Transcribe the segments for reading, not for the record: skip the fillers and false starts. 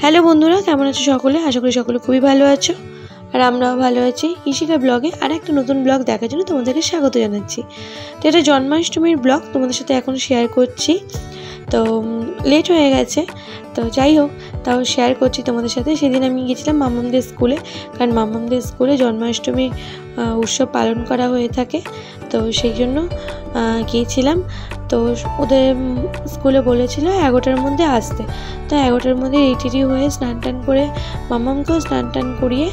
Hello বন্ধুরা, কেমন আছো সকলে? আশা করি সকলে খুবই ভালো আছো আর আমরাও ভালো আছি। ইশিকা ব্লগে আর একটা নতুন ব্লগ দেখার জন্য তোমাদেরকে স্বাগত জানাচ্ছি। তো এটা জন্মাষ্টমীর ব্লগ তোমাদের সাথে এখন শেয়ার করছি। তো লেট হয়ে গেছে, তো যাই হোক তাও শেয়ার করছি তোমাদের সাথে। সেদিন আমি গেছিলাম মাম্মামদের স্কুলে, কারণ মাম্মামদের স্কুলে জন্মাষ্টমীর উৎসব পালন করা হয়ে থাকে। তো সেই জন্য গিয়েছিলাম। তো ওদের স্কুলে বলেছিল 11টার মধ্যে আসতে। তো 11টার মধ্যে রেডি হয়ে স্নান টান করে মাম্মামকেও স্নান টান করিয়ে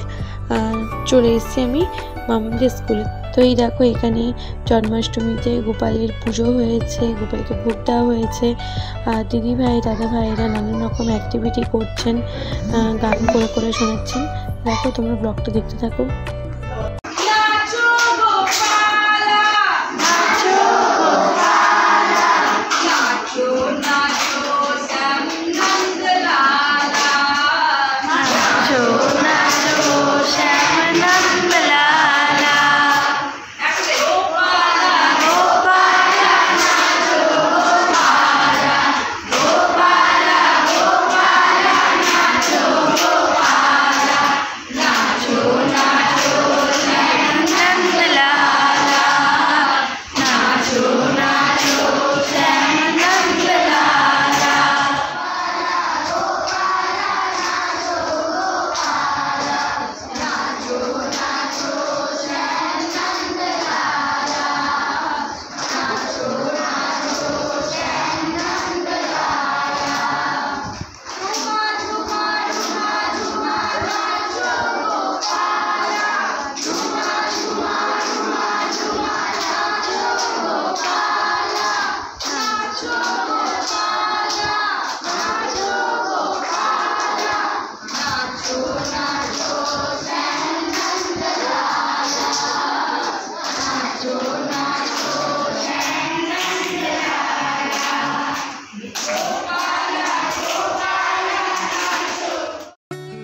চলে এসেছি আমি মাম্মামদের স্কুলে। তো এই দেখো, এখানে জন্মাষ্টমীতে গোপালের পুজো হয়েছে, গোপালকে ভোগ দেওয়া হয়েছে। আর দিদি ভাই দাদা ভাইয়েরা নানান রকম অ্যাক্টিভিটি করছেন, গান করে করে শোনাচ্ছেন। দেখো, তোমরা ব্লগটা দেখতে থাকো।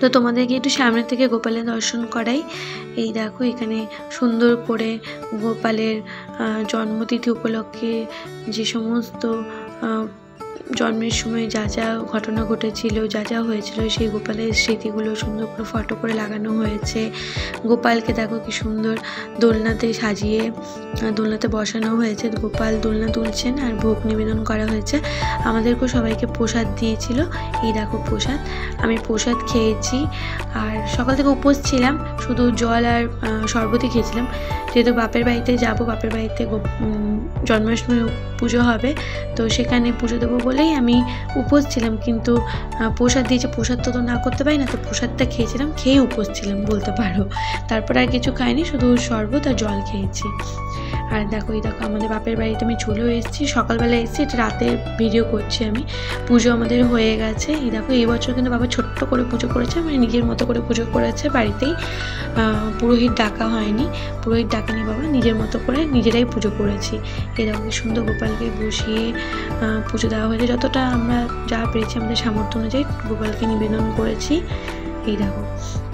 তো তোমাদেরকে একটু সামনে থেকে গোপালের দর্শন করাই। এই দেখো, এখানে সুন্দর করে গোপালের জন্মতিথি উপলক্ষে যে সমস্ত জন্মের সময় যা যা ঘটনা ঘটেছিল, যা যা হয়েছিল, সেই গোপালের স্মৃতিগুলো সুন্দর করে ফটো করে লাগানো হয়েছে। গোপালকে দেখো কি সুন্দর দোলনাতে সাজিয়ে দোলনাতে বসানো হয়েছে। গোপাল দোলনা তুলছেন আর ভোগ নিবেদন করা হয়েছে। আমাদেরকেও সবাইকে প্রসাদ দিয়েছিল। এই দেখো প্রসাদ, আমি প্রসাদ খেয়েছি। আর সকাল থেকে উপোস ছিলাম, শুধু জল আর শরবতই খেয়েছিলাম। যেহেতু বাপের বাড়িতে যাব, বাপের বাড়িতে জন্মাষ্টমী পুজো হবে, তো সেখানে পুজো দেবো বলেই আমি উপোস ছিলাম। কিন্তু প্রসাদ দিয়েছে, প্রসাদ তো না করতে পারি না, তো প্রসাদটা খেয়েছিলাম, খেয়ে উপোস ছিলাম বলতে পারো। তারপর আর কিছু খাইনি, শুধু শরবত আর জল খেয়েছি। আর দেখো, এই দেখো আমাদের বাপের বাড়িতে আমি চলেও এসেছি। সকালবেলা এসেছি, এটা রাতে ভিডিও করছি আমি। পুজো আমাদের হয়ে গেছে। এই দেখো, এই বছর কিন্তু বাবা ছোট্ট করে পুজো করেছে, মানে নিজের মতো করে পুজো করেছে বাড়িতেই। পুরোহিত ডাকা হয়নি, পুরোহিত ডাকেনি বাবা, নিজের মতো করে নিজেরাই পুজো করেছি। এরকম সুন্দর গোপালকে বসিয়ে পুজো দেওয়া হয়েছে। যতটা আমরা যা পেরেছি আমাদের সামর্থ্য অনুযায়ী গোপালকে নিবেদন করেছি। এই দেখো,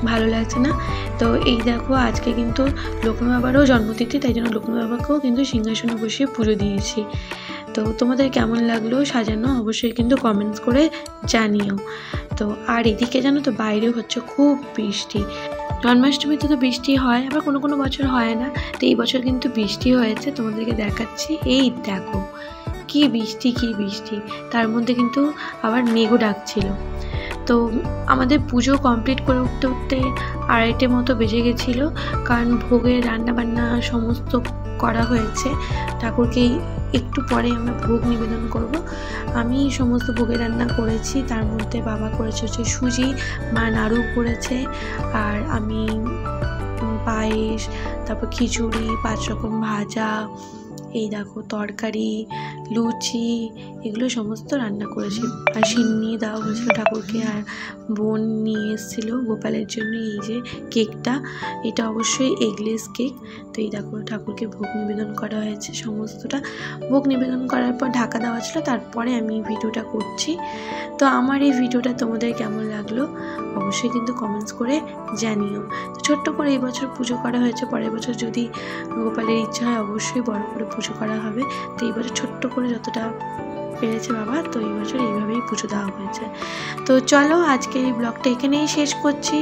ভালো লাগছে না? তো এই দেখো, আজকে কিন্তু লক্ষ্মী বাবারও জন্মতিথি, তাই জন্য লক্ষ্মী বাবাকেও কিন্তু সিংহাসনে বসিয়ে পুজো দিয়েছি। তো তোমাদের কেমন লাগলো সাজানো অবশ্যই কিন্তু কমেন্টস করে জানিও। তো আর এদিকে জানো তো, বাইরে হচ্ছে খুব বৃষ্টি। জন্মাষ্টমীতে তো বৃষ্টি হয়, আবার কোনো কোনো বছর হয় না। তো এই বছর কিন্তু বৃষ্টি হয়েছে, তোমাদেরকে দেখাচ্ছি। এই দেখো কি বৃষ্টি, কি বৃষ্টি, তার মধ্যে কিন্তু আবার মেঘও ডাকছিল। তো আমাদের পুজো কমপ্লিট করে উঠতে উঠতে 2:30 মতো বেজে গেছিলো, কারণ ভোগের রান্নাবান্না সমস্ত করা হয়েছে। ঠাকুরকেই একটু পরে আমরা ভোগ নিবেদন করব। আমি সমস্ত ভোগের রান্না করেছি, তার মধ্যে বাবা করেছে হচ্ছে সুজি, মা নাড়ু করেছে, আর আমি পায়েস, তারপর খিচুড়ি, 5 রকম ভাজা, এই দেখো তরকারি, লুচি, এগুলো সমস্ত রান্না করেছি। আর সিন্নি দেওয়া হয়েছিল ঠাকুরকে। আর বোন নিয়ে এসেছিলো গোপালের জন্য এই যে কেকটা, এটা অবশ্যই এগলেস কেক। তো এই দেখো, ঠাকুরকে ভোগ নিবেদন করা হয়েছে। সমস্তটা ভোগ নিবেদন করার পর ঢাকা দেওয়া ছিল, তারপরে আমি ভিডিওটা করছি। তো আমার এই ভিডিওটা তোমাদের কেমন লাগলো অবশ্যই কিন্তু কমেন্টস করে জানিও। তো ছোট্ট করে এই বছর পুজো করা হয়েছে, পরের বছর যদি গোপালের ইচ্ছা হয় অবশ্যই বড় করে পুজো করা হবে। তো এই বছর ছোট্ট করে যতটা পেরেছে বাবা, তো এই বছর এইভাবেই পুজো দেওয়া হয়েছে। তো চলো আজকে এই ব্লগটা এখানেই শেষ করছি।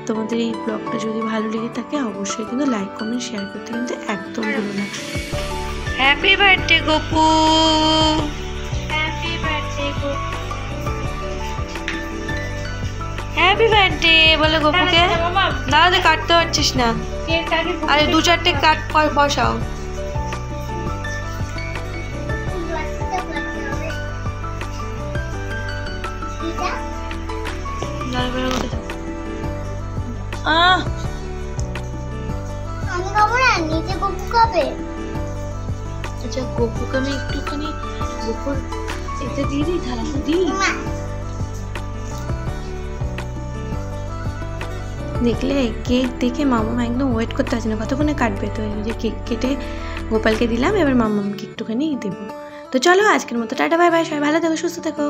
তোমাদের এই ব্লগটা যদি ভালো লেগে থাকে অবশ্যই কিন্তু লাইক কমেন্ট শেয়ার করতে কিন্তু একদম ভুলো না। Happy birthday Gopu, happy birthday Gopu, happy birthday বলে গোপুকে। দাদা কাটতে পারছিস না, আরে 2-4টে কাট বসাও। আচ্ছা গোপুকে আমি একটুখানি গোপুর এতে দিয়ে দিই, থালাতে দিই। দেখলে কেক দেখে মামা একদম ওয়েট করতে পারছে না কতক্ষণে কাটবে। তো এই যে কেক কেটে গোপালকে দিলাম, এবার মামাকে একটুখানি দেবো। তো চলো আজকের মতো টাটা বাই বাই, সবাই ভালো থেকো সুস্থ থেকো।